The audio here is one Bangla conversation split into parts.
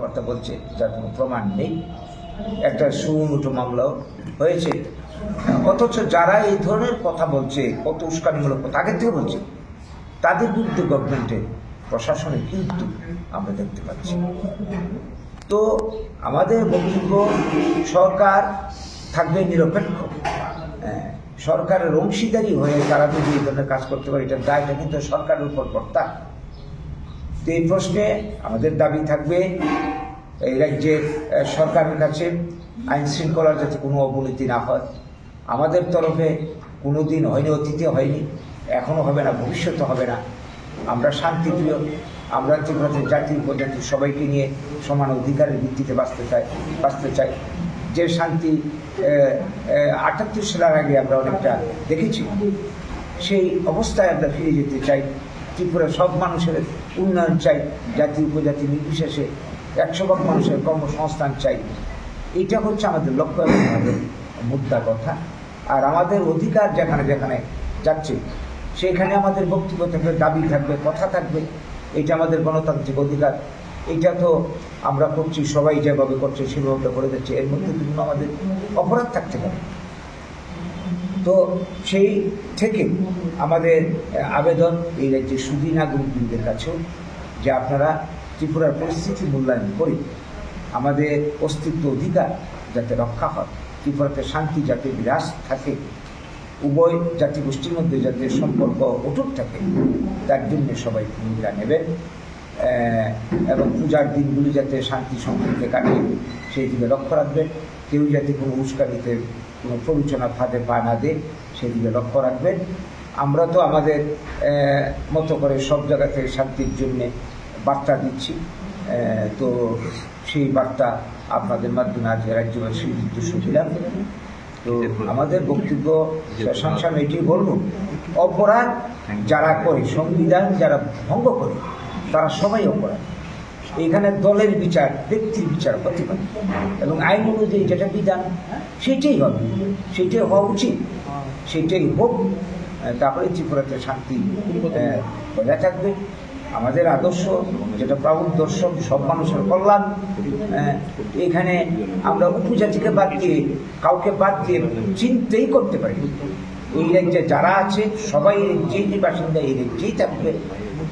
কথাবার্তা বলছে যার কোনো প্রমাণ নেই। একটা সুমোটো মামলাও হয়েছে, অথচ যারা এই ধরনের কথা বলছে, কত উস্কানিমূলক কথা আগের থেকে বলছে, তাদের বিরুদ্ধে গভর্নমেন্টের প্রশাসনের কি উদ্যোগ আমরা দেখতে পাচ্ছি। তো আমাদের বক্তব্য, সরকার থাকবে নিরপেক্ষ, সরকারের অংশীদারি হয়ে তারা যদি এই ধরনের কাজ করতে পারে, এটার দায়টা কিন্তু সরকারের উপর কর্তা। তো এই প্রশ্নে আমাদের দাবি থাকবে এই রাজ্যের সরকারের কাছে আইন শৃঙ্খলার যাতে কোনো অবনতি না হয়। আমাদের তরফে কোনো দিন হয়নি, অতীতে হয়নি, এখনো হবে না, ভবিষ্যতে হবে না। আমরা শান্তিপ্রিয়, আমরা ত্রিপুরাতে জাতি উপজাতি সবাইকে নিয়ে সমান অধিকারের ভিত্তিতে বাঁচতে চাই। যে শান্তি 78 সালের আগে আমরা অনেকটা দেখেছি, সেই অবস্থায় আমরা ফিরে যেতে চাই। ত্রিপুরার সব মানুষের উন্নয়ন চাই, জাতি উপজাতি নির্বিশেষে 100% মানুষের কর্মসংস্থান চাই। এটা হচ্ছে আমাদের লক্ষ্য এবং আমাদের মুদ্রা কথা। আর আমাদের অধিকার যেখানে যেখানে যাচ্ছে সেখানে আমাদের বক্তব্য থাকবে, দাবি থাকবে, কথা থাকবে। এটা আমাদের গণতান্ত্রিক অধিকার। এটা তো আমরা করছি, সবাই যেভাবে করছে সেভাবে করে যাচ্ছে, এর মধ্যে বিভিন্ন আমাদের অপরাধ থাকতে পারে। তো সেই থেকে আমাদের আবেদন এই রাজ্যের সুধী নাগরিকদের কাছেও যে আপনারা ত্রিপুরার পরিস্থিতি মূল্যায়ন করে আমাদের অস্তিত্ব অধিকার যাতে রক্ষা হয়, ত্রিপুরাতে শান্তি যাতে বিরাজ থাকে, উভয় জাতিগোষ্ঠীর মধ্যে যাতে সম্পর্ক অটুট থাকে, তার জন্য সবাই ভূমিকা নেবেন এবং পূজার দিনগুলি যাতে শান্তি সম্পর্কে কাটে সেই দিকে লক্ষ্য রাখবেন। কেউ যাতে কোনো উস্কানিতে কোনো প্ররোচনা ফাঁদে পা না দেয় সেই দিকে লক্ষ্য রাখবেন। আমরা তো আমাদের মতো করে সব জায়গা থেকে শান্তির জন্যে বার্তা দিচ্ছি, তো সেই বার্তা আপনাদের মাধ্যমে আজ রাজ্যবাসীর উদ্দেশ্য দিলাম। তো আমাদের বক্তব্য সংসার এটি বলবো, অপরাধ যারা করে, সংবিধান যারা ভঙ্গ করে, তারা সবাই অপরাধ। এখানে দলের বিচার, ব্যক্তির বিচার হতে পারে এবং আইন অনুযায়ী যেটা বিধান সেটাই হবে, সেটাই হওয়া উচিত, সেটাই হোক। তারপরে ত্রিপুরাতে শান্তি বজায় থাকবে। আমাদের আদর্শ যেটা প্রাবুল দর্শন, সব মানুষের কল্যাণ। এখানে আমরা উপজাতিকে বাদ দিয়ে, কাউকে বাদ দিয়ে চিন্তাই করতে পারি। এই রাজ্যে যারা আছে সবাই রাজ্যেই বাসিন্দা, এই রাজ্যেই থাকবে,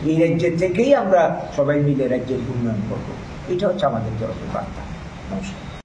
এই রাজ্যের থেকেই আমরা সবাই মিলে রাজ্যের উন্নয়ন করবো। এটা হচ্ছে আমাদের তরফের বার্তা। নমস্কার।